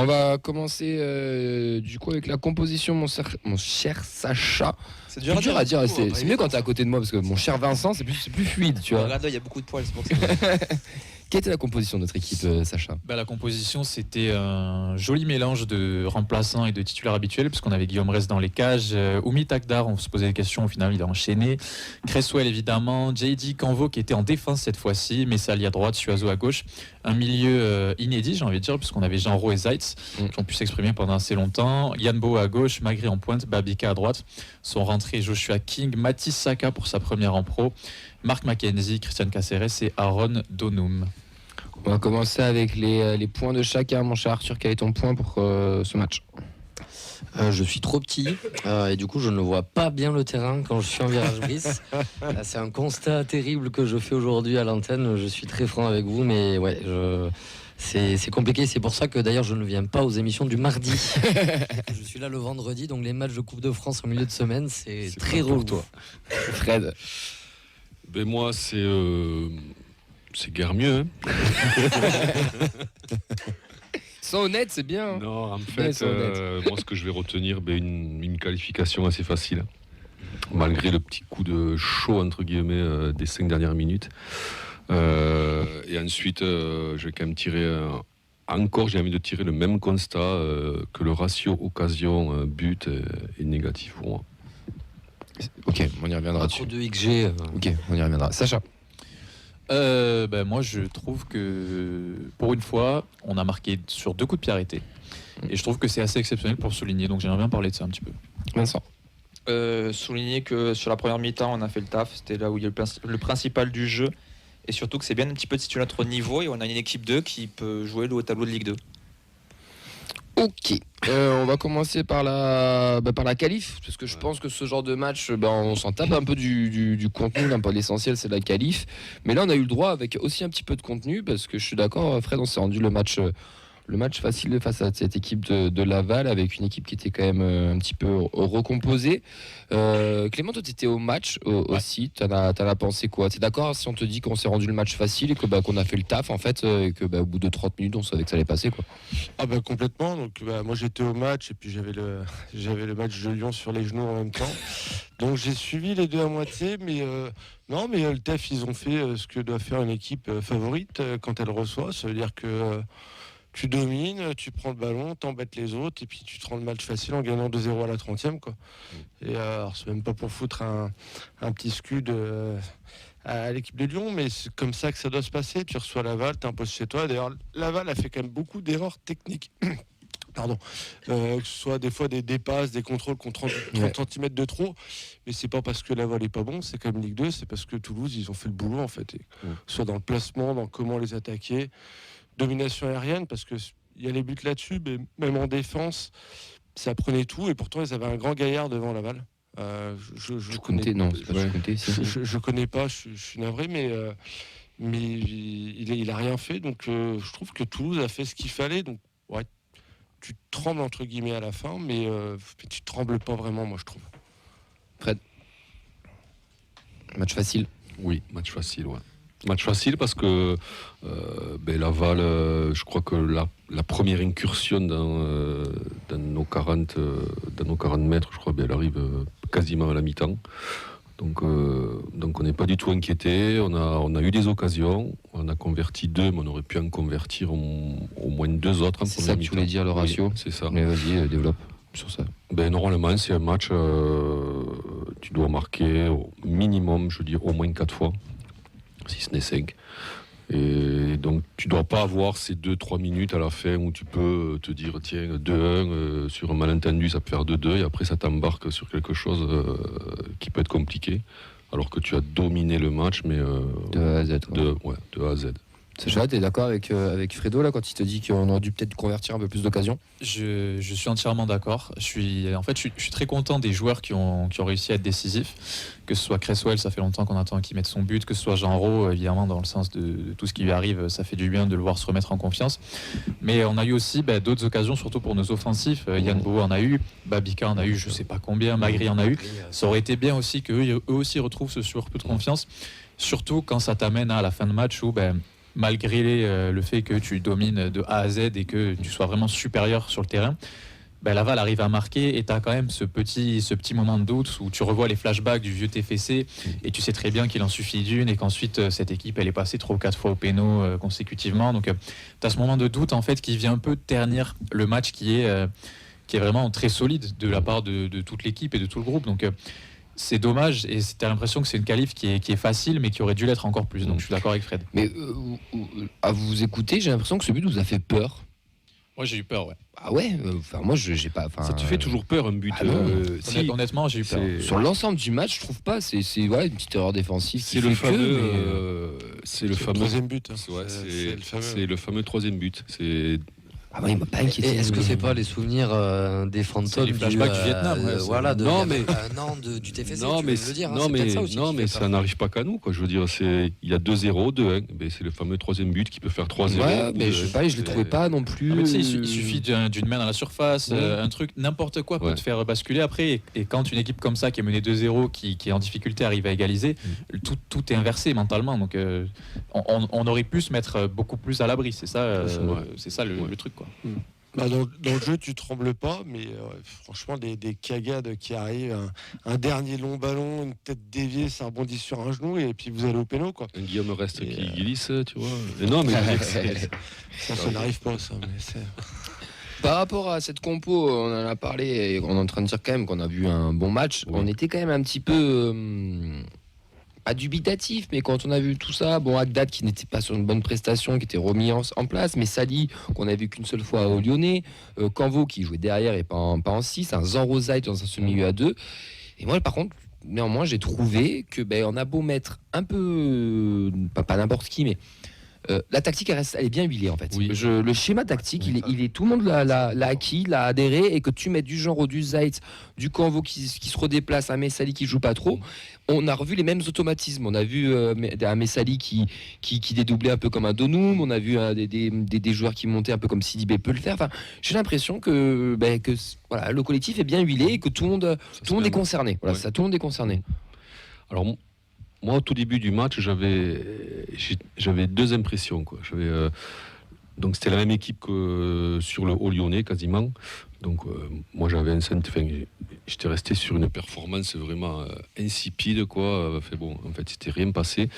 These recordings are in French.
On va commencer du coup avec la composition, mon cher Sacha. C'est dur à dire, c'est mieux quand t'es à côté de moi parce que mon cher Vincent, c'est plus fluide, tu vois. Regarde, il y a beaucoup de poils, c'est pour ça. Quelle était la composition de notre équipe, Sacha? La composition, c'était un joli mélange de remplaçants et de titulaires habituels, puisqu'on avait Guillaume Rest dans les cages, Oumi Takdar, on se posait des questions, au final il a enchaîné, Cresswell évidemment, JD Canvo qui était en défense cette fois-ci, Messali à droite, Suazo à gauche, un milieu inédit, j'ai envie de dire, puisqu'on avait Jean Rowe et Zeitz qui ont pu s'exprimer pendant assez longtemps, Yann Bo à gauche, Magri en pointe, Babika à droite, sont rentrés Joshua King, Mathis Saka pour sa première en pro, Marc McKenzie, Christian Caceres et Aaron Donum. On va commencer avec les points de chacun. Mon cher Arthur, quel est ton point pour ce match? Je suis trop petit et du coup je ne vois pas bien le terrain quand je suis en virage brise. C'est un constat terrible que je fais aujourd'hui à l'antenne. Je suis très franc avec vous, mais ouais, c'est compliqué. C'est pour ça que d'ailleurs je ne viens pas aux émissions du mardi. Je suis là le vendredi, donc les matchs de Coupe de France en milieu de semaine, c'est très relou. Toi, Fred. Ben moi c'est guère mieux. Sois honnête, c'est bien. Non, en fait, moi ce que je vais retenir, une qualification assez facile. Malgré le petit coup de chaud, entre guillemets, des 5 dernières minutes. Et ensuite, je vais quand même tirer... j'ai envie de tirer le même constat que le ratio occasion-but est négatif pour moi. Ok, on y reviendra dessus. Trop de XG. Ok, on y reviendra. Sacha. Moi je trouve que pour une fois on a marqué sur 2 coups de pied arrêtés et je trouve que c'est assez exceptionnel pour souligner, donc j'aimerais bien parler de ça un petit peu. Vincent. Souligner que sur la première mi-temps on a fait le taf, c'était là où il y a le principal du jeu, et surtout que c'est bien un petit peu de situer notre niveau et on a une équipe 2 qui peut jouer le haut tableau de Ligue 2. Ok, on va commencer par la qualif, parce que je pense que ce genre de match, on s'en tape un peu du contenu, un peu l'essentiel c'est la qualif, mais là on a eu le droit avec aussi un petit peu de contenu, parce que je suis d'accord Fred, on s'est rendu le match facile face à cette équipe de Laval, avec une équipe qui était quand même un petit peu recomposée. Clément, toi tu étais au match aussi, t'en as pensé quoi? T'es d'accord si on te dit qu'on s'est rendu le match facile et que qu'on a fait le taf en fait, et que au bout de 30 minutes on savait que ça allait passer quoi? Ah complètement, donc moi j'étais au match et puis j'avais le match de Lyon sur les genoux en même temps, donc j'ai suivi les deux à moitié, mais non, mais le taf ils ont fait ce que doit faire une équipe favorite quand elle reçoit, ça veut dire que tu domines, tu prends le ballon, t'embêtes les autres et puis tu te rends le match facile en gagnant 2-0 à la 30e quoi. Et alors c'est même pas pour foutre un petit scud à l'équipe de Lyon, mais c'est comme ça que ça doit se passer. Tu reçois Laval, t'imposes chez toi. D'ailleurs Laval a fait quand même beaucoup d'erreurs techniques. Pardon, que ce soit des fois des dépasses, des contrôles contre 30 cm de trop, mais c'est pas parce que Laval est pas bon, c'est comme Ligue 2, c'est parce que Toulouse ils ont fait le boulot en fait, soit dans le placement, dans comment les attaquer. Domination aérienne, parce qu'il y a les buts là-dessus, mais même en défense, ça prenait tout, et pourtant ils avaient un grand gaillard devant Laval. Je connais, non, c'est pas Conté, je connais pas, je suis navré, mais il a rien fait, donc je trouve que Toulouse a fait ce qu'il fallait, donc ouais, tu trembles entre guillemets à la fin, mais tu trembles pas vraiment, moi je trouve. Fred. Match facile. Oui, match facile, ouais. Match facile parce que Laval, je crois que la première incursion dans nos 40 mètres, je crois, elle arrive quasiment à la mi-temps. Donc on n'est pas du tout inquiété. On a eu des occasions, on a converti 2, mais on aurait pu en convertir au moins 2 autres en c'est première ça que mi-temps. tu voulais dire, le ratio. Oui, c'est ça. Mais vas-y, développe sur ça. Normalement, c'est un match, tu dois marquer au minimum, je veux dire, au moins 4 fois. Si ce n'est 5. Et donc tu dois pas avoir ces 2-3 minutes à la fin où tu peux te dire tiens 2-1 sur un malentendu ça peut faire 2-2 et après ça t'embarque sur quelque chose qui peut être compliqué alors que tu as dominé le match mais de A à Z. De A à Z. Sacha, t'es d'accord avec Fredo là quand il te dit qu'on aurait dû peut-être convertir un peu plus d'occasions? Je suis entièrement d'accord. Je suis très content des joueurs qui ont réussi à être décisifs. Que ce soit Cresswell, ça fait longtemps qu'on attend qu'il mette son but. Que ce soit Jean Rowe, évidemment, dans le sens de tout ce qui lui arrive, ça fait du bien de le voir se remettre en confiance. Mais on a eu aussi d'autres occasions, surtout pour nos offensifs. Yann Bo en a eu, Babika en a eu, je sais pas combien, Magri en a eu. Ça aurait été bien aussi qu'eux aussi retrouvent ce surplus de confiance. Surtout quand ça t'amène à la fin de match où malgré le fait que tu domines de A à Z et que tu sois vraiment supérieur sur le terrain, Laval arrive à marquer et tu as quand même ce petit moment de doute où tu revois les flashbacks du vieux TFC et tu sais très bien qu'il en suffit d'une et qu'ensuite cette équipe elle est passée 3 ou 4 fois au péno consécutivement. Donc tu as ce moment de doute en fait qui vient un peu ternir le match qui est vraiment très solide de la part de toute l'équipe et de tout le groupe. Donc c'est dommage et tu as l'impression que c'est une qualif qui est facile mais qui aurait dû l'être encore plus. Donc je suis d'accord avec Fred. Mais à vous écouter, j'ai l'impression que ce but vous a fait peur. Moi j'ai eu peur, ouais. Ah ouais, moi j'ai pas. Ça te fait toujours peur un but. Ah non. Si, Honnêtement, j'ai eu peur. sur l'ensemble du match, je trouve pas. C'est une petite erreur défensive. c'est le fameux troisième but. Hein. Ouais, C'est le fameux. c'est le fameux troisième but. C'est Ah ouais, il m'a pas Et inquiété. est-ce que c'est pas les souvenirs des fantômes les flashbacks du Vietnam, ouais, voilà, Non, mais- du TFC, non, tu mais veux le dire, hein, non, c'est mais peut-être ça aussi non, qui mais fait ça peur. n'arrive pas qu'à nous, quoi. Je veux dire, il y a 2-0, 2-1. Ben, c'est le fameux troisième but qui peut faire 3-0. Ouais, mais je sais pas, je les trouvais pas non plus. Ah, mais tu sais, il suffit d'une main dans la surface, un truc, n'importe quoi peut Ouais. te faire basculer après. Et quand une équipe comme ça qui est menée 2-0, qui est en difficulté, arrive à égaliser, tout est inversé mentalement. Donc on aurait pu se mettre beaucoup plus à l'abri. C'est ça, c'est ça le truc, quoi. Bah, dans le jeu, tu trembles pas, mais franchement, des cagades qui arrivent, un dernier long ballon, une tête déviée, ça rebondit sur un genou, et puis vous allez au péno, quoi. Un Guillaume reste Et, qui glisse, tu vois. Et non, mais je veux dire, Ça n'arrive pas, ça. Mais c'est... Par rapport à cette compo, on en a parlé et on est en train de dire quand même qu'on a vu un bon match. Oui. On était quand même un petit peu pas dubitatif, mais quand on a vu tout ça, bon, Haddad qui n'était pas sur une bonne prestation, qui était remis en place, mais Sali qu'on a vu qu'une seule fois au Lyonnais, Canvo qui jouait derrière et pas en 6, un Zanrozait dans un semi-milieu à 2. Et moi, par contre, néanmoins, j'ai trouvé que on a beau mettre un peu, pas n'importe qui, mais la tactique elle est bien huilée en fait. Oui. Le schéma tactique, il est tout le monde l'a acquis, l'a adhéré, et que tu mets du genre du Zait, du Canvo qui se redéplace, un Messali qui joue pas trop. On a revu les mêmes automatismes. On a vu un Messali qui dédoublait un peu comme un Donum. On a vu des joueurs qui montaient un peu comme Sidibé peut le faire. Enfin, j'ai l'impression que voilà, le collectif est bien huilé et que tout le monde est concerné. Voilà, Ouais. ça, tout le monde est concerné. Alors, moi, au tout début du match, j'avais 2 impressions, quoi. Donc, c'était la même équipe que sur le Haut Lyonnais, quasiment. Donc, moi, j'étais resté sur une performance vraiment insipide, quoi. En fait, c'était rien passé.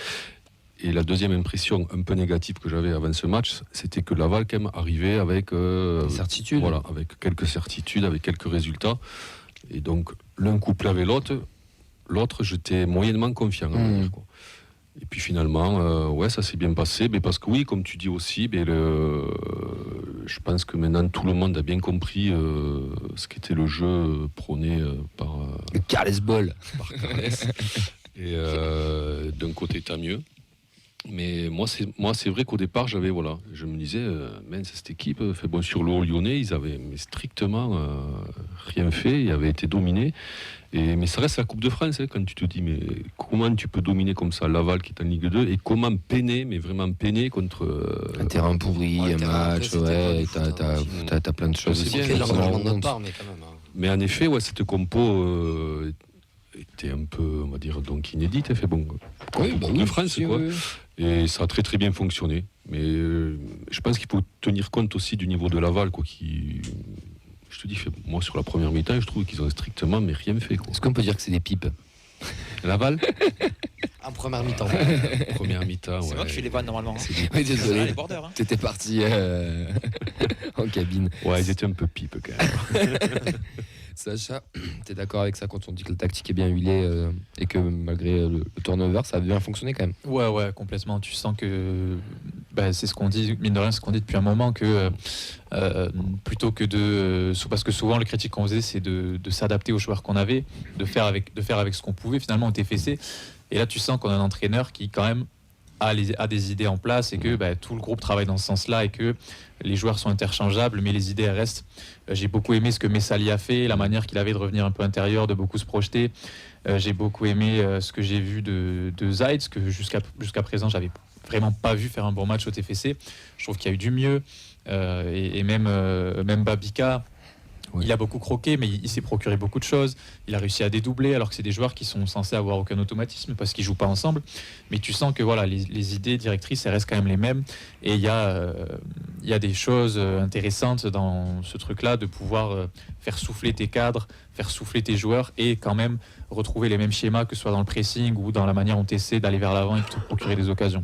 Et la deuxième impression un peu négative que j'avais avant ce match, c'était que Laval, quand même, arrivait avec Certitude. voilà, avec quelques certitudes, avec quelques résultats. Et donc, l'un couplé avec l'autre, j'étais moyennement confiant. On va dire, quoi. Et puis finalement, ça s'est bien passé. Mais parce que oui, comme tu dis aussi, je pense que maintenant tout le monde a bien compris ce qu'était le jeu prôné par Le Carles Ball. Carles. Et d'un côté, tant mieux. Mais moi, c'est vrai qu'au départ, je me disais, cette équipe, sur le Haut Lyonnais, ils avaient strictement rien fait, ils avaient été dominés. Mais ça reste la Coupe de France, hein, quand tu te dis, mais comment tu peux dominer comme ça Laval qui est en Ligue 2 et comment peiner, mais vraiment peiner contre Un terrain pourri, Ouais, un terrain, match, après, c'était pas du foot, t'as plein de choses C'est aussi. bien, qui Quel rentrent engagement en de notre compte. part, mais quand même. Hein. Mais en effet, cette compo était un peu, on va dire, donc inédite. Oui, Coupe de France, si, quoi. oui. Et ça a très très bien fonctionné. Mais je pense qu'il faut tenir compte aussi du niveau de Laval, quoi, je te dis, moi sur la première mi-temps, je trouve qu'ils ont strictement mais rien fait, quoi. Est-ce qu'on peut dire que c'est des pipes? Laval, En première mi-temps. première mi-temps, C'est ouais. moi qui fais les vannes normalement. hein. Oui, Ah, désolé. les borders. Hein. T'étais parti en cabine. Ouais, ils étaient un peu pipes, quand même. Sacha, t'es d'accord avec ça quand on dit que la tactique est bien huilée et que malgré le turnover, ça a bien fonctionné quand même? Ouais, complètement. Tu sens que c'est ce qu'on dit, mine de rien, ce qu'on dit depuis un moment, que plutôt que parce que souvent le critique qu'on faisait, c'est de s'adapter aux joueurs qu'on avait, de faire avec ce qu'on pouvait. Finalement, on était fessé. Et là, tu sens qu'on a un entraîneur qui, quand même, a des idées en place et que tout le groupe travaille dans ce sens-là et que les joueurs sont interchangeables, mais les idées elles restent. J'ai beaucoup aimé ce que Messali a fait, la manière qu'il avait de revenir un peu intérieur, de beaucoup se projeter. J'ai beaucoup aimé ce que j'ai vu de Zeitz, que jusqu'à présent j'avais vraiment pas vu faire un bon match au TFC. Je trouve qu'il y a eu du mieux et même Babika. Ouais. Il a beaucoup croqué, mais il s'est procuré beaucoup de choses. Il a réussi à dédoubler, alors que c'est des joueurs qui sont censés avoir aucun automatisme parce qu'ils jouent pas ensemble. Mais tu sens que voilà, les idées directrices, elles restent quand même les mêmes. Et il y a des choses intéressantes dans ce truc-là, de pouvoir faire souffler tes cadres, faire souffler tes joueurs et quand même retrouver les mêmes schémas, que ce soit dans le pressing ou dans la manière dont tu essaies d'aller vers l'avant et de te procurer des occasions.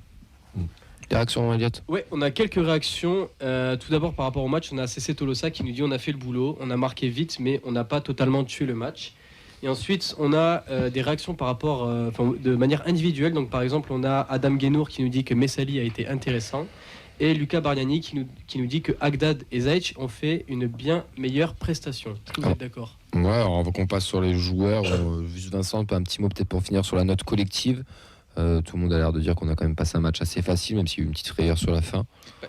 Les réactions, Elliot? Ouais, on a quelques réactions. Tout d'abord, par rapport au match, on a CC Tolosa qui nous dit on a fait le boulot, on a marqué vite, mais on n'a pas totalement tué le match. Et ensuite, on a des réactions par rapport, de manière individuelle. Donc, par exemple, on a Adam Guénour qui nous dit que Messali a été intéressant. Et Lucas Bargnani qui nous dit que Agdad et Zaych ont fait une bien meilleure prestation. Est-ce que vous êtes d'accord ? Ouais, alors avant qu'on passe sur les joueurs, juste Vincent, un petit mot peut-être pour finir sur la note collective. Tout le monde a l'air de dire qu'on a quand même passé un match assez facile, même s'il y a eu une petite frayeur sur la fin.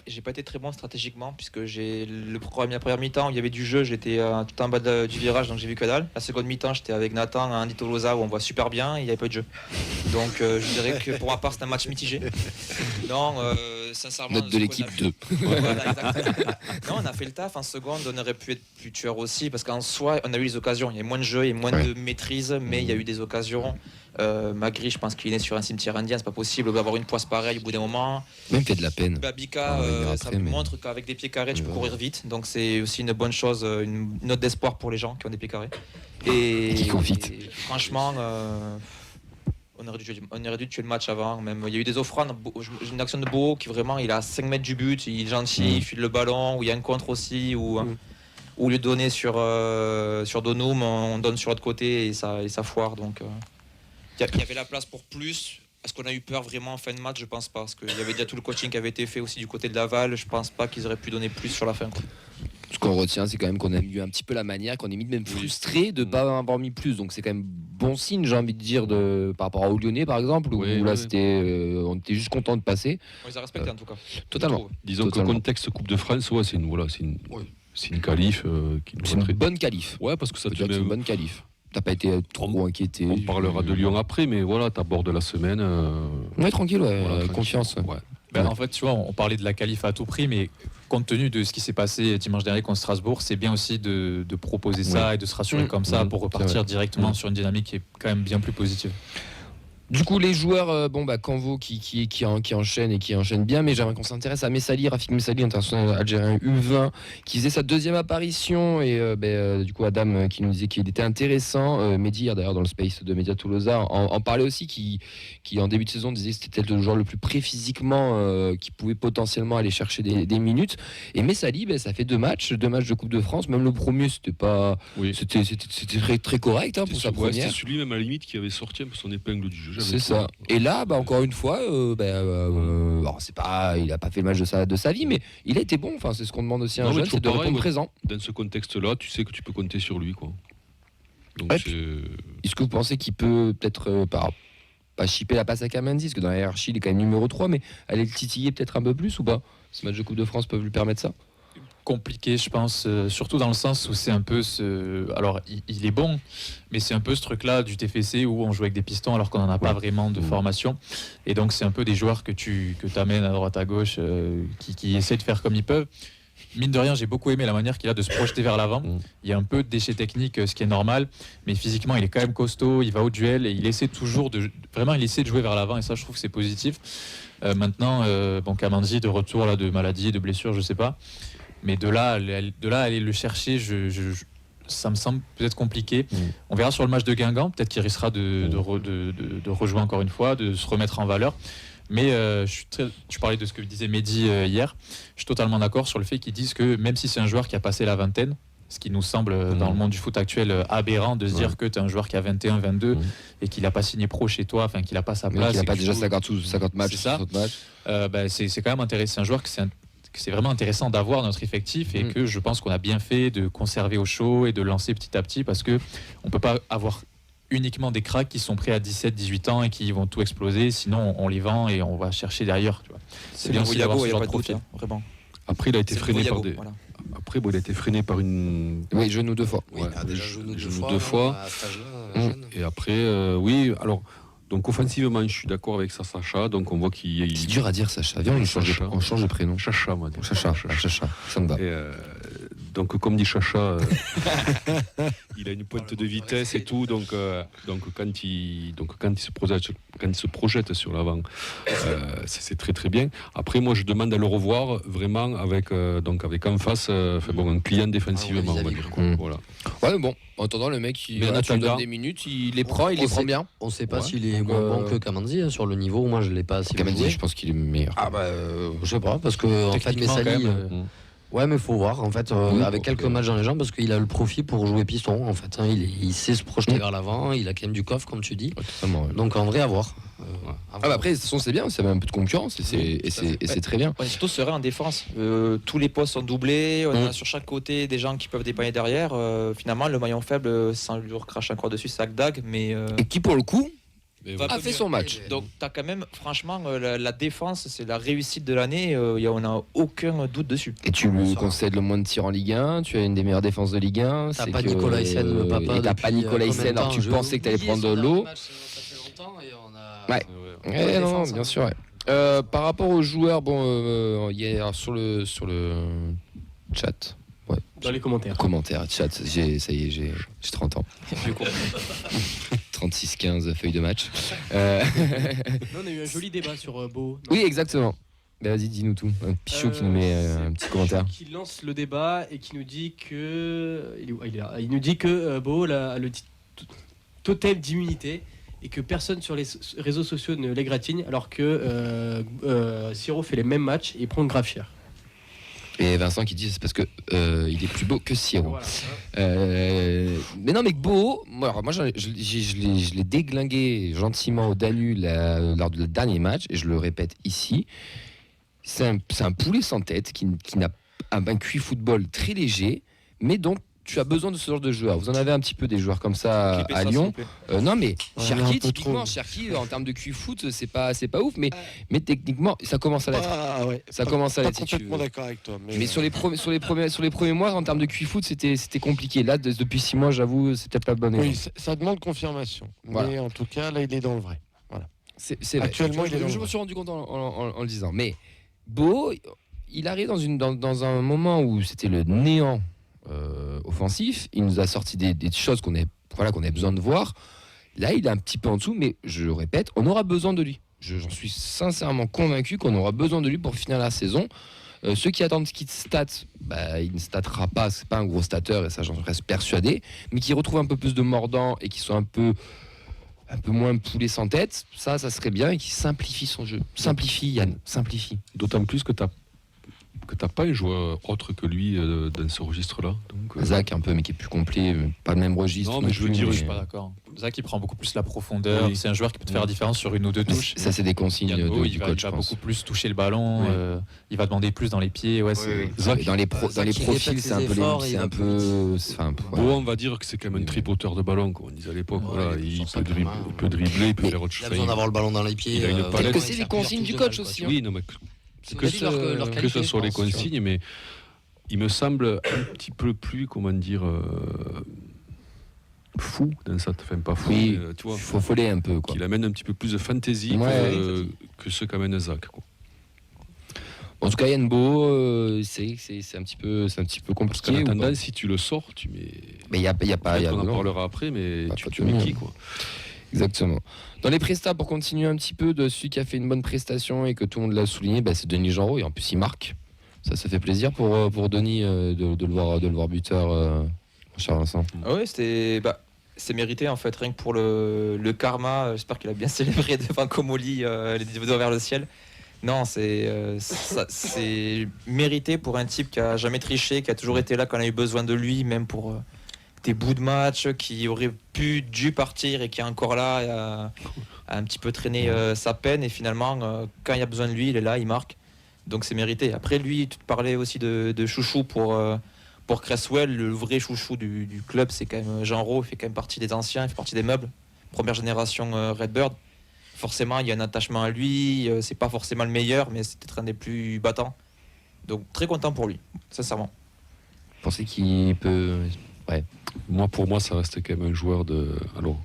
J'ai pas été très bon stratégiquement, puisque la première mi-temps, il y avait du jeu, j'étais tout en bas du virage, donc j'ai vu que dalle. La seconde mi-temps, j'étais avec Nathan à Andy Tolosa, où on voit super bien, et il n'y avait pas de jeu. Donc je dirais que pour ma part, c'est un match mitigé. Non, sincèrement... Note de l'équipe 2. Voilà, exactement. Non, on a fait le taf en seconde, on aurait pu être plus tueur aussi, parce qu'en soi, on a eu les occasions. Il y a moins de jeu, il y a moins de maîtrise, mais il y a eu des occasions. Magri, je pense qu'il est né sur un cimetière indien, c'est pas possible d'avoir une poisse pareille au bout d'un moment. Même fait de la peine. Babika, ça montre qu'avec des pieds carrés, tu peux courir vite, donc c'est aussi une bonne chose, une note d'espoir pour les gens qui ont des pieds carrés. Et qui courent vite. et franchement, on aurait dû tuer le match avant. Même il y a eu des offrandes. J'ai une action de Beau qui vraiment, il est à 5 mètres du but, il est gentil, il file le ballon, où il y a un contre aussi, où au lieu de donner sur Donum, on donne sur l'autre côté et ça foire. Donc il y avait la place pour plus. Est-ce qu'on a eu peur vraiment en fin de match? Je pense pas, parce qu'il y avait déjà tout le coaching qui avait été fait aussi du côté de Laval. Je pense pas qu'ils auraient pu donner plus sur la fin, quoi. Ce qu'on retient, c'est quand même qu'on a eu un petit peu la manière, qu'on est même frustré de ne pas avoir mis plus. Donc c'est quand même bon signe, j'ai envie de dire, par rapport à Lyonnais par exemple, où là c'était, on était juste content de passer. On les a respectés en tout cas. Totalement. Disons que le contexte Coupe de France, c'est une qualif qui nous C'est une bonne qualif. Ouais, parce que ça te C'est une bonne qualif. T'as pas été trop inquiété. On parlera de Lyon après, mais voilà, t'abordes la semaine. Ouais, tranquille, voilà, confiance. Ouais. Ben, en fait, tu vois, on parlait de la qualif à tout prix, mais compte tenu de ce qui s'est passé dimanche dernier contre Strasbourg, c'est bien aussi de proposer ça et de se rassurer comme ça pour repartir directement sur une dynamique qui est quand même bien plus positive. Du coup, les joueurs, Canvo qui enchaîne et qui enchaîne bien, mais j'aimerais qu'on s'intéresse à Messali, Rafik Messali, international algérien U20, qui faisait sa deuxième apparition, et du coup Adam qui nous disait qu'il était intéressant. Mehdi, d'ailleurs dans le space de Media Tolosa, en parlait aussi, qui en début de saison disait que c'était le joueur le plus prêt physiquement, qui pouvait potentiellement aller chercher des minutes. Et Messali, ça fait deux matchs de Coupe de France, même le premier c'était pas, c'était très, très correct pour sa première. C'était celui même à la limite qui avait sorti un peu son épingle du jeu. C'est ça. Et là, encore une fois, alors c'est pas, il a pas fait le match de sa vie, mais il a été bon. Enfin, c'est ce qu'on demande aussi à un jeune, c'est de répondre présent. Dans ce contexte-là, tu sais que tu peux compter sur lui, quoi. Donc est-ce que vous pensez qu'il peut peut-être pas chipper la passe à Kamandi, parce que dans la hiérarchie, il est quand même numéro 3, mais aller le titiller peut-être un peu plus ou pas? Ce match de Coupe de France peut lui permettre ça? Compliqué, je pense, surtout dans le sens où c'est un peu alors il est bon, mais c'est un peu ce truc-là du TFC où on joue avec des pistons alors qu'on n'en a pas vraiment de formation, et donc c'est un peu des joueurs que tu amènes à droite à gauche, qui essaient de faire comme ils peuvent. Mine de rien, j'ai beaucoup aimé la manière qu'il a de se projeter vers l'avant. Il y a un peu de déchets techniques, ce qui est normal, mais physiquement il est quand même costaud, il va au duel et il essaie toujours de jouer vers l'avant, et ça je trouve que c'est positif. Maintenant, Kamandi de retour là, de maladie, de blessure, je sais pas. Mais de là aller le chercher, ça me semble peut-être compliqué. On verra sur le match de Guingamp, peut-être qu'il risquera de rejouer encore une fois, de se remettre en valeur. Mais tu parlais de ce que disait Mehdi hier. Je suis totalement d'accord sur le fait qu'ils disent que même si c'est un joueur qui a passé la vingtaine, ce qui nous semble dans le monde du foot actuel aberrant de se dire que tu es un joueur qui a 21, 22 et qu'il n'a pas signé pro chez toi, enfin qu'il n'a pas sa place. Qu'il n'a pas déjà 50 matchs. C'est ça. C'est quand même intéressant. C'est un joueur que c'est vraiment intéressant d'avoir dans notre effectif, et que je pense qu'on a bien fait de conserver au chaud et de lancer petit à petit, parce que on peut pas avoir uniquement des cracks qui sont prêts à 17-18 ans et qui vont tout exploser, sinon on les vend et on va chercher derrière, tu vois. C'est bien aussi d'avoir ce genre de profil, vraiment. Après il a été freiné par voilà. Après il a été freiné par une genou deux fois. Oui, il a déjà genou deux deux fois. À cet âge-là, jeune. Et après alors donc offensivement, je suis d'accord avec ça, Sacha. Donc on voit qu'il. C'est dur à dire, Sacha. Viens, on change de prénom. Chacha, moi. Chacha, ça me va. donc comme dit Chacha, il a une pointe de vitesse et tout, donc quand il se projette sur l'avant, c'est très très bien. Après, moi, je demande à le revoir vraiment avec en face, un client défensivement, on va dire. Voilà. Ouais, mais bon, en attendant, le mec, Mais en tu lui donnes attendant- des minutes, il les prend, il les prend bien. On sait pas Ouais. s'il est Donc, moins bon que Kamandi hein, sur le niveau. Moi, je l'ai pas assez Kamadi, joué. je pense qu'il est meilleur. Ah bah, je sais pas, parce que en fait, Techniquement, quand Messali, même, ouais, mais faut voir en fait, avec quelques matchs dans les jambes, parce qu'il a le profil pour jouer piston. En fait, hein, il sait se projeter vers l'avant. Il a quand même du coffre, comme tu dis. Ouais, totalement, ouais. Donc en vrai, à voir. Ah bah après, de toute façon, c'est bien, ça met un peu de concurrence et c'est très bien. On est surtout serein en défense. Tous les postes sont doublés. On a sur chaque côté des gens qui peuvent dépanner derrière. Finalement, le maillon faible, sans lui recracher encore dessus, c'est Agdag. Mais Et qui, pour le coup, Mais va a fait son match. donc, tu as quand même, franchement, la défense, c'est la réussite de l'année. On n'a aucun doute dessus. Et tu lui Ça. concèdes le moins de tirs en Ligue 1, tu as une des meilleures défenses de Ligue 1. T'as c'est pas que- Nicolas Hyssen, le papa. Et t'as pas depuis, Nicolas combien de Hyssen, alors temps tu pensais que t'allais J'ai oublié prendre de son l'eau. dernier match, ça fait longtemps et on a- Ouais. la Ouais, non, défense, bien hein. sûr. Ouais. Par rapport aux joueurs, bon, hier sur le chat, Dans les commentaires. commentaire, chat, ça y est, j'ai 30 ans. 36-15 feuilles de match. Non, on a eu un joli débat sur Beau. Oui, exactement. Ben, vas-y, dis-nous tout. Un Pichot qui nous met un petit commentaire. Qui lance le débat et qui nous dit que. Il est où Ah, il est là. Il nous dit que Beau a le totem d'immunité et que personne sur les réseaux sociaux ne l'égratigne, alors que Siro fait les mêmes matchs et il prend grave cher. Et Vincent qui dit c'est parce que il est plus beau que Siro. Voilà. Mais non, mais Beau, moi je l'ai déglingué gentiment au Danu lors du dernier match, et je le répète ici. C'est un poulet sans tête qui n'a un QI football très léger, mais donc tu as besoin de ce genre de joueurs. Vous en avez un petit peu des joueurs comme ça Clippez à ça, s'il Lyon. vous plaît. Non, mais Ouais, un Cherki, peu typiquement, trop. Cherki, en termes de QI foot, c'est pas ouf, mais techniquement, ça commence à l'être. Ah ouais. Ça Pas- commence à pas l'être, si tu complètement veux. d'accord avec toi. Mais sur les premiers mois, en termes de QI foot, c'était compliqué. Là, depuis 6 mois, j'avoue, c'est peut-être pas le bon oui, exemple. ça demande confirmation. Voilà. Mais en tout cas, là, il est dans le vrai. C'est vrai. Actuellement, il est dans je le me vrai. suis rendu compte en le disant. Mais Beau, il arrive dans un moment où c'était le néant offensif. Il nous a sorti des choses qu'on avait besoin de voir. Là, il est un petit peu en dessous, mais je le répète, on aura besoin de lui. J'en suis sincèrement convaincu qu'on aura besoin de lui pour finir la saison. Ceux qui attendent qu'il state, il ne statera pas, c'est pas un gros stateur, et ça j'en reste persuadé, mais qui retrouve un peu plus de mordant et qui sont un peu moins poulet sans tête, ça serait bien, et qui simplifie son jeu. Simplifie, Yann, simplifie. d'autant plus que t'as pas un joueur autre que lui dans ce registre-là. Donc, Zach un peu, mais qui est plus complet, pas le même registre. Non, mais je veux dire, Je mais- suis pas d'accord. Zach, il prend beaucoup plus la profondeur. Oui. C'est un joueur qui peut te faire la différence sur une ou deux Mais touches. ça, c'est des consignes Yango, du il va coach, je pense. beaucoup plus toucher le ballon. Oui. Il va demander plus dans les pieds. Ouais, c'est... Zach, Et dans les Zach, il profils, répète c'est un ses peu efforts, c'est il un va peu. Beau, on va dire que c'est quand même un tripoteur de ballon, comme on disait à l'époque. Ouais, Voilà, il il sort ça peut comme dribbler, un- il peut dribbler, il peut Mais faire autre Il chose. a besoin d'avoir le ballon dans les pieds. Il a une palette. Peut-être que c'est les consignes du coach aussi, hein. Oui, non, mais C'est que aussi ce leur que qualité, ce soit je les pense, tu vois. consignes, mais il me semble un petit peu plus, comment dire, fou dans ça. Enfin, pas fou, Oui, mais, tu vois, il faut foller un peu, quoi. qu'il amène un petit peu plus de fantaisie Ouais. que ce qu'amène Zach. Quoi. En tout cas, Yann Beau, c'est un petit peu Parce qu'en compliqué. ou attendant, pas si tu le sors, tu mets. Mais il y a pas. Peut-être qu'on en non. parlera après, mais Pas tu de mets tenue. qui, quoi. Exactement. Dans les prestats, pour continuer un petit peu, de celui qui a fait une bonne prestation et que tout le monde l'a souligné, c'est Denis Genreau, et en plus il marque. Ça fait plaisir pour Denis de le voir buteur, mon cher Vincent. Ah ouais, c'est mérité en fait, rien que pour le karma. J'espère qu'il a bien célébré devant Comoli les doigts vers le ciel. Non, c'est mérité pour un type qui a jamais triché, qui a toujours été là quand on a eu besoin de lui, même pour des bouts de match, qui aurait dû partir et qui est encore là, a un petit peu traîné sa peine. Et finalement, quand il y a besoin de lui, il est là, il marque. Donc c'est mérité. Après lui, tu te parlais aussi de chouchou pour Cresswell. Le vrai chouchou du club, c'est quand même Genreau. Il fait quand même partie des anciens, il fait partie des meubles. Première génération Redbird. Forcément, il y a un attachement à lui. C'est pas forcément le meilleur, mais c'est peut-être un des plus battants. Donc très content pour lui, sincèrement. Vous pensez qu'il peut. Pour moi, ça reste quand même un joueur de. Alors,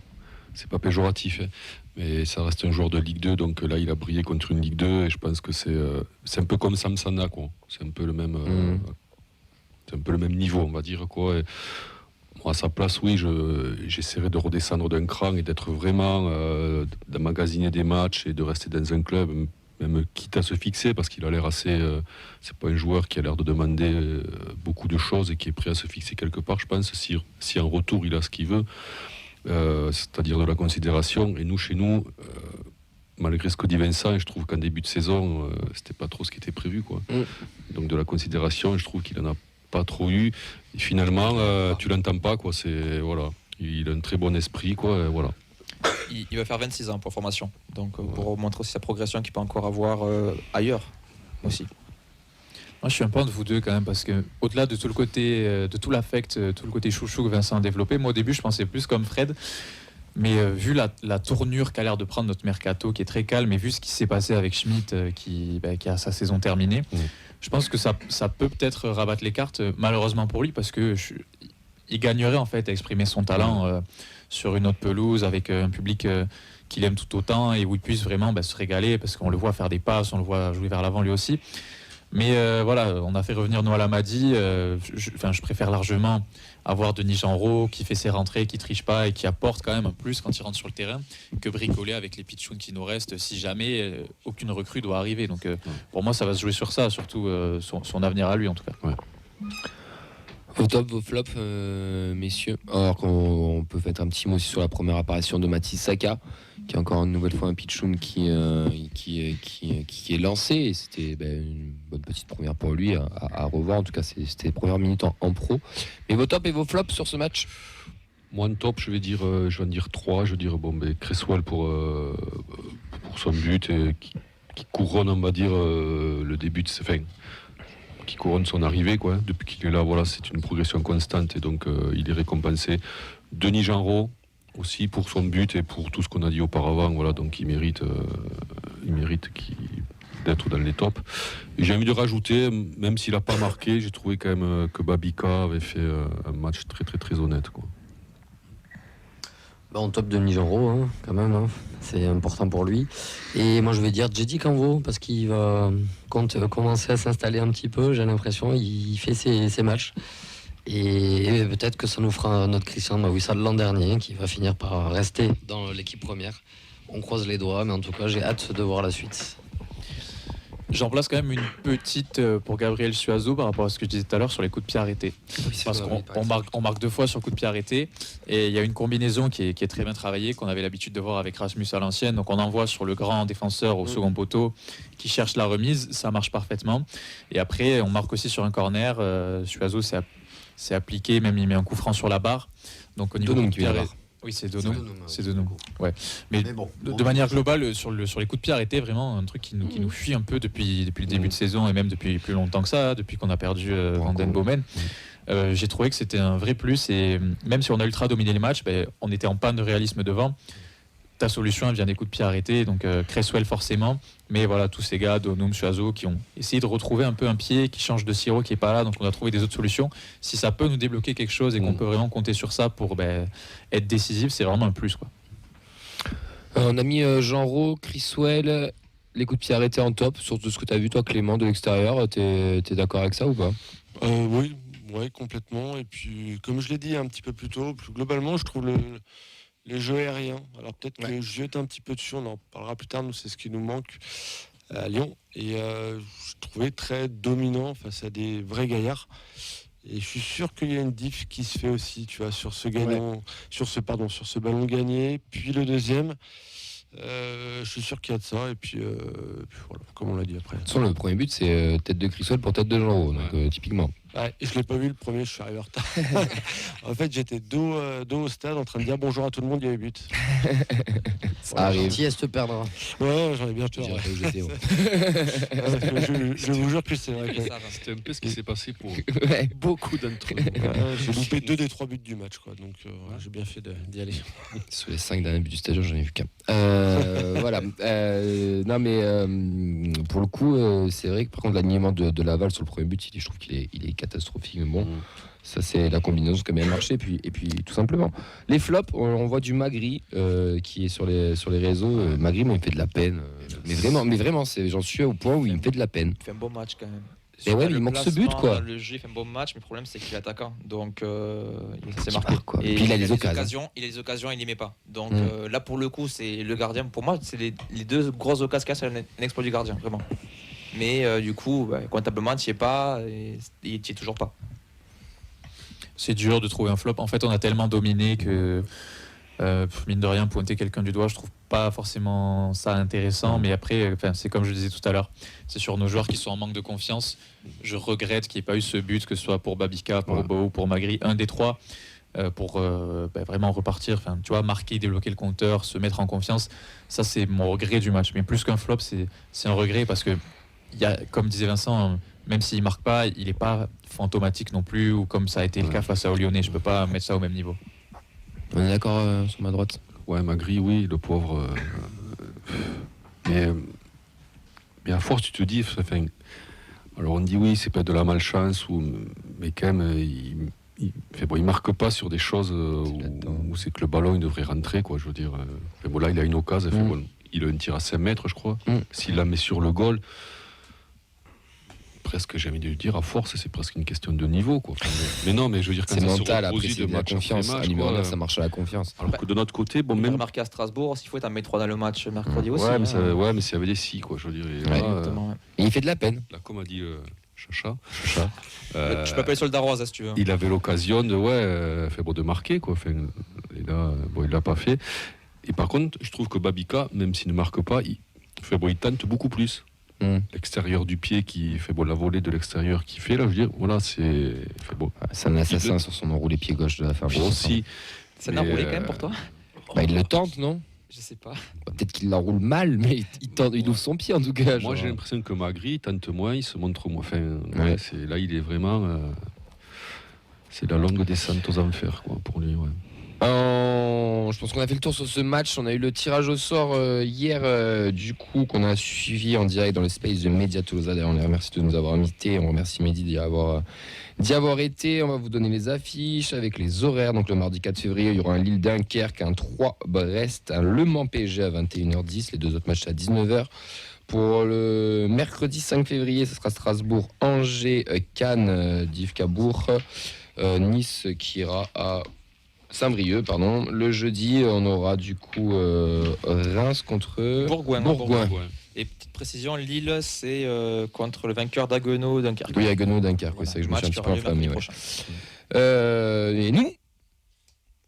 c'est pas péjoratif, hein, mais ça reste un joueur de Ligue 2. Donc là, il a brillé contre une Ligue 2 et je pense que c'est un peu comme Samsana, quoi. C'est un peu le même. c'était un peu le même niveau, on va dire, quoi. Et moi, à sa place, oui, j'essaierais de redescendre d'un cran et d'être vraiment, d'emmagasiner des matchs et de rester dans un club, même quitte à se fixer, parce qu'il a l'air assez... c'est pas un joueur qui a l'air de demander beaucoup de choses et qui est prêt à se fixer quelque part, je pense, si en retour il a ce qu'il veut, c'est-à-dire de la considération. Et nous, chez nous, malgré ce que dit Vincent, je trouve qu'en début de saison, c'était pas trop ce qui était prévu, quoi. Donc de la considération, je trouve qu'il en a pas trop eu. Et finalement, tu l'entends pas, quoi. C'est, voilà. Il a un très bon esprit, quoi. Et voilà. Il va faire 26 ans pour formation. Donc pour montrer aussi sa progression qu'il peut encore avoir ailleurs aussi. Moi, je suis un peu de vous deux quand même, parce que au-delà de tout le côté, de tout l'affect, tout le côté chouchou que Vincent a développé, moi au début, je pensais plus comme Fred. Mais vu la tournure qu'a l'air de prendre notre mercato, qui est très calme, et vu ce qui s'est passé avec Schmitt, qui a sa saison terminée, je pense que ça peut-être rabattre les cartes, malheureusement pour lui, parce que il gagnerait en fait à exprimer son talent sur une autre pelouse avec un public qu'il aime tout autant et où il puisse vraiment se régaler, parce qu'on le voit faire des passes, on le voit jouer vers l'avant lui aussi. Mais voilà, on a fait revenir Noah Lamadi. Je préfère largement avoir Denis Genreau qui fait ses rentrées, qui triche pas et qui apporte quand même un plus quand il rentre sur le terrain, que bricoler avec les pitchouns qui nous restent si jamais aucune recrue doit arriver. Donc pour moi, ça va se jouer sur ça, surtout son avenir à lui en tout cas. Ouais. Vos tops, vos flops, messieurs. Alors qu'on peut faire un petit mot aussi sur la première apparition de Mathis Saka, qui est encore une nouvelle fois un pitchoun qui est lancé. Et c'était une bonne petite première pour lui à revoir. En tout cas, c'était les premières minutes en pro. Mais vos tops et vos flops sur ce match? Moi, en top, je vais en dire 3. Je vais dire Cresswell pour son but et qui couronne, on va dire, le début de ses fins. Qui couronne son arrivée, quoi. Depuis qu'il est là, voilà, c'est une progression constante et donc il est récompensé. Denis Genreau aussi pour son but et pour tout ce qu'on a dit auparavant, voilà, donc il mérite d'être dans les tops. Et j'ai envie de rajouter, même s'il n'a pas marqué, j'ai trouvé quand même que Babika avait fait un match très très très honnête, quoi. En top de Denis Genreau, quand même, hein. C'est important pour lui. Et moi je vais dire Jedi Canvo, parce qu'il va commencer à s'installer un petit peu, j'ai l'impression, il fait ses matchs. Et peut-être que ça nous fera notre Christian Mawissa de l'an dernier, qui va finir par rester dans l'équipe première. On croise les doigts, mais en tout cas j'ai hâte de voir la suite. J'en place quand même une petite pour Gabriel Suazo par rapport à ce que je disais tout à l'heure sur les coups de pied arrêtés. Parce qu'on marque 2 fois sur coups de pied arrêtés et il y a une combinaison qui est très bien travaillée, qu'on avait l'habitude de voir avec Rasmus à l'ancienne. Donc on envoie sur le grand défenseur au second poteau qui cherche la remise, ça marche parfaitement. Et après on marque aussi sur un corner, Suazo s'est appliqué, même il met un coup franc sur la barre. Donc au niveau coup de pied arrêté. Oui, c'est Donum. Ouais. Mais bon, de manière globale, sur les coups de pied arrêtés, vraiment un truc qui nous fuit un peu depuis le début de saison et même depuis plus longtemps que ça, depuis qu'on a perdu Van Den Bomen. J'ai trouvé que c'était un vrai plus et même si on a ultra dominé les matchs, on était en panne de réalisme devant. Ta solution elle vient des coups de pied arrêtés, donc Cresswell forcément, mais voilà, tous ces gars, Donum, Suazo, qui ont essayé de retrouver un peu un pied qui change de sirop, qui est pas là, donc on a trouvé des autres solutions. Si ça peut nous débloquer quelque chose et qu'on peut vraiment compter sur ça pour être décisif, c'est vraiment un plus, quoi. On a mis Genreau, Cresswell, les coups de pied arrêtés en top, surtout ce que tu as vu toi Clément de l'extérieur, t'es d'accord avec ça ou pas? Oui, complètement. Et puis comme je l'ai dit un petit peu plus tôt, plus globalement je trouve les jeux aériens. Alors peut-être que je jette un petit peu dessus, on en parlera plus tard, nous c'est ce qui nous manque à Lyon. Et je trouvais très dominant face à des vrais gaillards. Et je suis sûr qu'il y a une diff qui se fait aussi, tu vois, sur ce ballon gagné, puis le deuxième. Je suis sûr qu'il y a de ça. Et puis voilà, comme on l'a dit après. De toute façon, le premier but c'est tête de Cresswell pour tête de Genreau, donc typiquement. Ouais, et je l'ai pas vu le premier, je suis arrivé en retard. En fait, j'étais dos au stade en train de dire bonjour à tout le monde, il y avait but. Ça arrive. Qui est-ce te perdra? Ouais, j'en ai bien peur. Je vous jure que c'est vrai. C'était un peu ce qui s'est passé pour beaucoup d'entre nous. J'ai loupé 2 des 3 buts du match, quoi. Donc j'ai bien fait d'y aller. Sur les 5 derniers buts du stade, j'en ai vu qu'un. Voilà. Non mais pour le coup, c'est vrai que par contre l'alignement de Laval sur le premier but, je trouve qu'il est catastrophique. Mais bon, ça c'est la combinaison qui a bien marché. Et puis tout simplement, les flops, on voit du Magri qui est sur les réseaux. Magri, mais il me fait de la peine. Mais vraiment, j'en suis au point où il me fait de la peine. Il fait un bon match quand même. Et ouais, le il manque ce but, placement, quoi. Le jeu il fait un bon match, mais le problème c'est qu'il est attaquant. Donc ça s'est Qui marqué. part, quoi. Et Puis il a les des occasions. il a les occasions, il les met pas. Donc Mm. là pour le coup, c'est le gardien. Pour moi, c'est les deux grosses occasions, c'est un exploit du gardien, vraiment. Mais du coup, comptablement, tu n'y es pas et tu n'y es toujours pas. C'est dur de trouver un flop. En fait, on a tellement dominé que, mine de rien, pointer quelqu'un du doigt, je trouve pas forcément ça intéressant. Mais après, c'est comme je le disais tout à l'heure, c'est sur nos joueurs qui sont en manque de confiance. Je regrette qu'il n'y ait pas eu ce but, que ce soit pour Babika, pour Bo, pour Magri, un des trois, pour vraiment repartir. Tu vois, marquer, débloquer le compteur, se mettre en confiance. Ça, c'est mon regret du match. Mais plus qu'un flop, c'est un regret parce que, comme disait Vincent, même s'il marque pas, il n'est pas fantomatique non plus, ou comme ça a été le cas face à Lyonnais. Je peux pas mettre ça au même niveau. On est d'accord sur ma droite. Ouais, Magri, oui, le pauvre. Mais à force, tu te dis. Alors on dit oui, c'est pas de la malchance, mais quand même, il marque pas sur des choses où c'est que le ballon il devrait rentrer, quoi. Je veux dire. Là, il a une occasion. Il a un tir à 5 mètres, je crois. S'il la met sur le goal. Presque, j'ai envie de le dire, à force, c'est presque une question de niveau, quoi. Mais non, mais je veux dire, quand C'est ça mental, se après, reproduit c'est de de la match confiance. après À match, numéro quoi, 9, ça marche à la confiance. alors que de notre côté, bon, On a même. remarqué à Strasbourg, s'il faut, t'en mets 3 dans le match mercredi aussi. Ouais, mais hein. s'il y avait des si, quoi, je veux dire. Et Ouais, là, Exactement, ouais. Et il fait de la peine. là, comme a dit Chacha, Je peux appeler Soldat Rose si tu veux. il avait l'occasion de marquer, quoi. Et là, il l'a pas fait. Et par contre, je trouve que Babika, même s'il ne marque pas, il tente beaucoup plus. L'extérieur du pied qui fait la volée de l'extérieur qui fait là, je veux dire, voilà, c'est C'est un assassin sur son enroulé pied gauche de la fin. aussi. Ça n'a roulé quand même pour toi? Il le tente, non? Je sais pas. Peut-être qu'il l'enroule mal, mais il ouvre son pied en tout cas. Moi, j'ai l'impression que Magri tente moins, il se montre moins. Ouais. Là, il est vraiment. C'est la longue descente aux enfers, quoi, pour lui. Ouais. Je pense qu'on a fait le tour sur ce match. On a eu le tirage au sort hier, du coup, qu'on a suivi en direct dans le space de Média Tolosa. D'ailleurs, on les remercie de nous avoir invités. On remercie Mehdi d'y avoir été. On va vous donner les affiches avec les horaires. Donc, le mardi 4 février, il y aura un Lille-Dunkerque, un 3-Brest, un Le Mans-PSG à 21h10. Les deux autres matchs à 19h. Pour le mercredi 5 février, ce sera Strasbourg-Angers, Cannes, Div Cabourg, Nice qui ira à Saint-Brieuc, pardon. Le jeudi, on aura du coup Reims contre Bourgoin. Bourgoin. Et petite précision, Lille, c'est contre le vainqueur d'Haguenau Dunkerque. Oui, Haguenau, Dunkerque. Voilà, C'est vrai que je me suis un match petit peu qui aura lieu enflammé. mercredi Ouais. prochain. Et nous,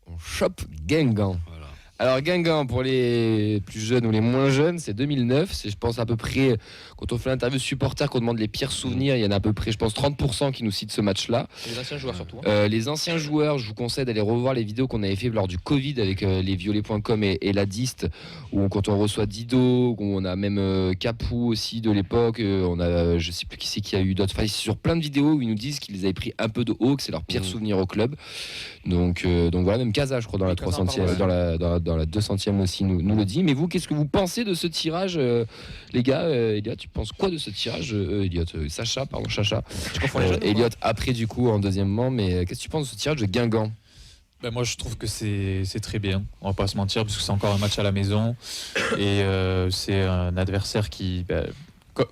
on chope Guingamp. Voilà. Alors Guingamp, pour les plus jeunes ou les moins jeunes, c'est 2009. C'est, je pense, à peu près, quand on fait l'interview de supporters, qu'on demande les pires souvenirs, il y en a à peu près, je pense, 30% qui nous citent ce match-là. Et les anciens joueurs surtout. Hein. Les anciens joueurs, je vous conseille d'aller revoir les vidéos qu'on avait fait lors du Covid avec lesviolets.com et la Dist, où quand on reçoit Dido, où on a même Capou aussi de l'époque, on a, je sais plus qui c'est qui a eu d'autres, enfin, sur plein de vidéos où ils nous disent qu'ils avaient pris un peu de haut, que c'est leur pire souvenir au club. Donc voilà, même Casa, je crois, dans la 300e, dans la 200e aussi nous le dit. Mais vous, qu'est-ce que vous pensez de ce tirage, les gars? Elliot, tu penses quoi de ce tirage? Chacha. Tu confonds les jeunes. Elliot après du coup en deuxièmement, mais qu'est-ce que tu penses de ce tirage de Guingamp? Moi, je trouve que c'est très bien. On va pas se mentir, parce que c'est encore un match à la maison. Et c'est un adversaire qui...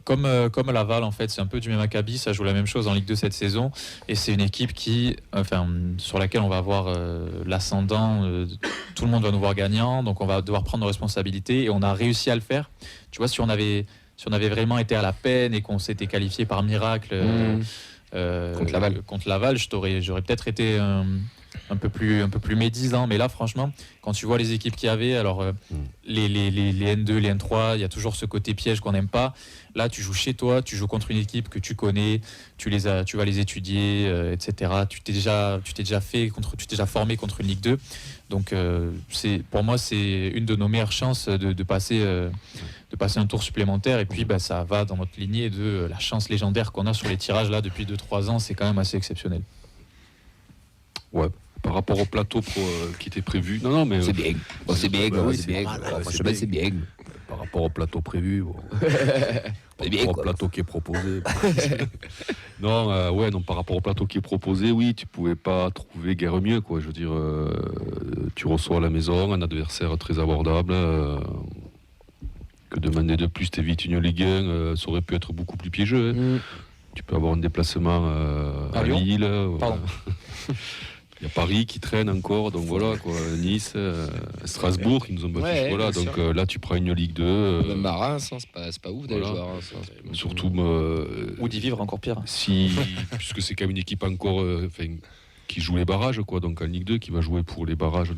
comme Laval, en fait, c'est un peu du même acabit. Ça joue la même chose en Ligue 2 cette saison. Et c'est une équipe sur laquelle on va avoir l'ascendant. Tout le monde va nous voir gagnant. Donc, on va devoir prendre nos responsabilités. Et on a réussi à le faire. Tu vois, si on avait vraiment été à la peine et qu'on s'était qualifié par miracle contre Laval, j'aurais peut-être été un peu plus médisant. Mais là, franchement, quand tu vois les équipes qu'il y avait, alors les N2, les N3, il y a toujours ce côté piège qu'on n'aime pas. Là, tu joues chez toi, tu joues contre une équipe que tu connais, tu vas les étudier, etc. Tu t'es déjà formé contre une Ligue 2. Donc, pour moi, c'est une de nos meilleures chances de passer un tour supplémentaire. Et puis, ça va dans notre lignée de la chance légendaire qu'on a sur les tirages là depuis 2-3 ans. C'est quand même assez exceptionnel. Ouais, par rapport au plateau qui était prévu. Non, mais. C'est bien. C'est bien. C'est bien. Par rapport au plateau prévu. Par rapport au plateau qui est proposé. Non, par rapport au plateau qui est proposé, oui, tu pouvais pas trouver guère mieux, quoi. Je veux dire, tu reçois à la maison un adversaire très abordable. Que demander de plus, t'évites une Ligue 1, ça aurait pu être beaucoup plus piégeux. Hein. Tu peux avoir un déplacement À à Lyon Lille. Pardon. Il y a Paris qui traîne encore, donc voilà, quoi. Nice, Strasbourg, qui nous ont battus. Ouais, Voilà, bien donc sûr. là, tu prends une Ligue 2. Même à Reims, hein, c'est pas ouf d'aller voilà. jouer à Reims. Hein. Surtout, Ou d'y vivre encore pire. puisque c'est quand même une équipe encore qui joue les barrages, quoi. Donc en Ligue 2, qui va jouer pour les barrages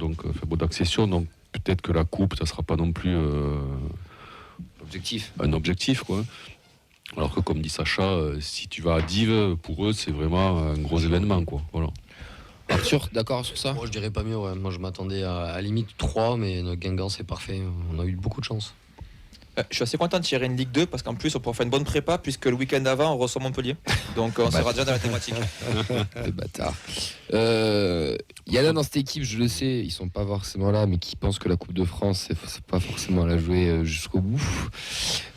d'accession. Donc peut-être que la coupe, ça sera pas non plus Objectif. un objectif, quoi. Alors que comme dit Sacha, si tu vas à Dives, pour eux, c'est vraiment un gros événement, quoi. Voilà. Arthur, d'accord sur ça? Moi, je dirais pas mieux. Ouais. Moi, je m'attendais à limite 3, mais notre Guingamp, c'est parfait. On a eu beaucoup de chance. Je suis assez content de tirer une Ligue 2 parce qu'en plus, on pourra faire une bonne prépa puisque le week-end avant, on reçoit Montpellier. Donc, on sera déjà dans la thématique. Le bâtard. Il y en a dans cette équipe, je le sais, ils sont pas forcément là, mais qui pensent que la Coupe de France, c'est pas forcément la jouer jusqu'au bout.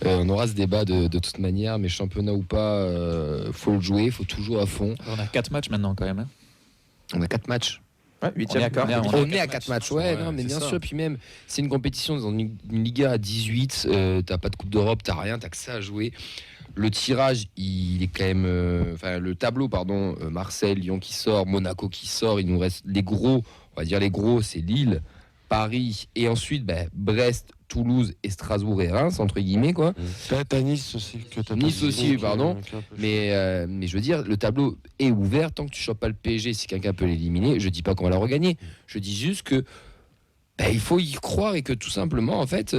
On aura ce débat de toute manière, mais championnat ou pas, faut le jouer, faut tout jouer à fond. On a 4 matchs maintenant quand même. Hein. On a 4 matchs. Ouais, 8e quart. On est à 4 matchs, ouais, non, mais c'est bien ça. sûr. Puis même, c'est une compétition dans une Liga à 18, t'as pas de Coupe d'Europe, t'as rien, t'as que ça à jouer. Le tirage, il est quand même. Enfin, le tableau, pardon, Marseille, Lyon qui sort, Monaco qui sort, il nous reste les gros, on va dire les gros, c'est Lille, Paris, et ensuite Brest, Toulouse et Strasbourg et Reims, entre guillemets, quoi. T'as Nice aussi. Que t'as Nice pas aussi, cité, pardon. qui est un peu chaud. Mais je veux dire, le tableau est ouvert tant que tu chopes pas le PSG, si quelqu'un peut l'éliminer. Je dis pas qu'on va la regagner. Je dis juste que il faut y croire et que tout simplement, en fait,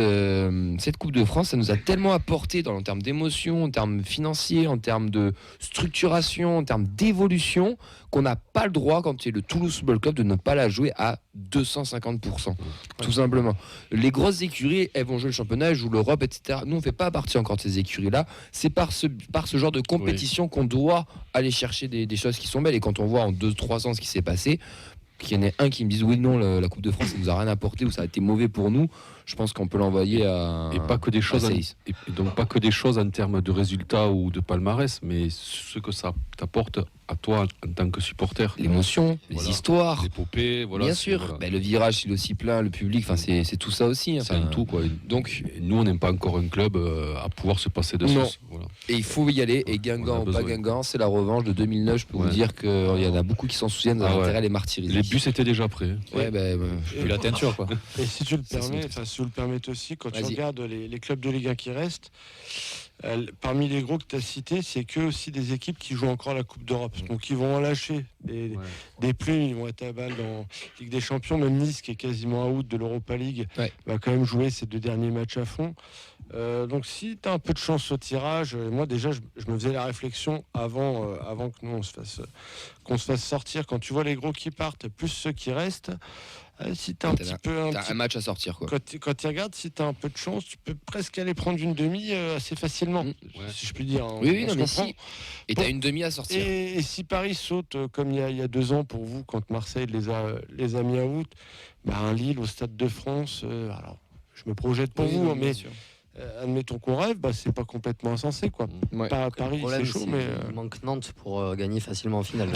cette Coupe de France, ça nous a tellement apporté en termes d'émotion, en termes financiers, en termes de structuration, en termes d'évolution, qu'on n'a pas le droit, quand tu es le Toulouse Football Club, de ne pas la jouer à 250%. Tout simplement. Les grosses écuries, elles vont jouer le championnat, elles jouent l'Europe, etc. Nous, on ne fait pas partie encore de ces écuries-là. C'est par ce genre de compétition qu'on doit aller chercher des choses qui sont belles. Et quand on voit en 2-3 ans ce qui s'est passé, qu'il y en ait un qui me dise oui, non, la Coupe de France, ça nous a rien apporté ou ça a été mauvais pour nous, je pense qu'on peut l'envoyer à. Et pas que des choses, Seis. et donc pas que des choses en termes de résultats ou de palmarès, mais ce que ça t'apporte à toi en tant que supporter. L'émotion, les Voilà. histoires. L'épopée, voilà. Bien c'est- sûr, voilà. le virage il est aussi plein, le public, enfin c'est tout ça aussi. C'est Enfin, un tout, quoi. Donc, Et nous, on n'est pas encore un club à pouvoir se passer de Non. sauce. Voilà. et il faut y aller. Et On a Guingamp ou pas besoin. Guingamp, c'est la revanche de 2009. Je peux vous Ouais. dire qu'il y en a beaucoup qui s'en souviennent. Vous avez Ah ouais. intérêt à les martyriser. Les bus étaient déjà prêts. hein. Ouais, Puis la teinture, quoi. Et si tu le Ça, c'est permets, notre- enfin, si vous le permettez aussi, quand tu Vas-y. regardes les clubs de Ligue 1 qui restent, parmi les gros que tu as cités, c'est que aussi des équipes qui jouent encore la Coupe d'Europe. Donc ils vont en lâcher des plumes, ils vont être à balle dans Ligue des Champions. Même Nice, qui est quasiment out de l'Europa League, Ouais. va quand même jouer ces 2 derniers matchs à fond. Donc si tu as un peu de chance au tirage, moi déjà je me faisais la réflexion avant que nous qu'on se fasse sortir. Quand tu vois les gros qui partent, plus ceux qui restent, si tu as un petit peu... T'as un match à sortir, quoi. Quand tu regardes, si tu as un peu de chance, tu peux presque aller prendre une demi assez facilement, Mm. si je puis dire. hein. Oui, On non, se mais comprend. si. Et t'as une demi à sortir. Et si Paris saute comme il y a 2 ans pour vous, quand Marseille les a mis à août, un Lille au Stade de France, alors je me projette pour Oui, vous, non, hein, bien mais sûr. admettons qu'on rêve, c'est pas complètement insensé. Quoi. Ouais. Paris, Le problème, c'est chaud, c'est mais... qu'il manque Nantes pour gagner facilement en finale.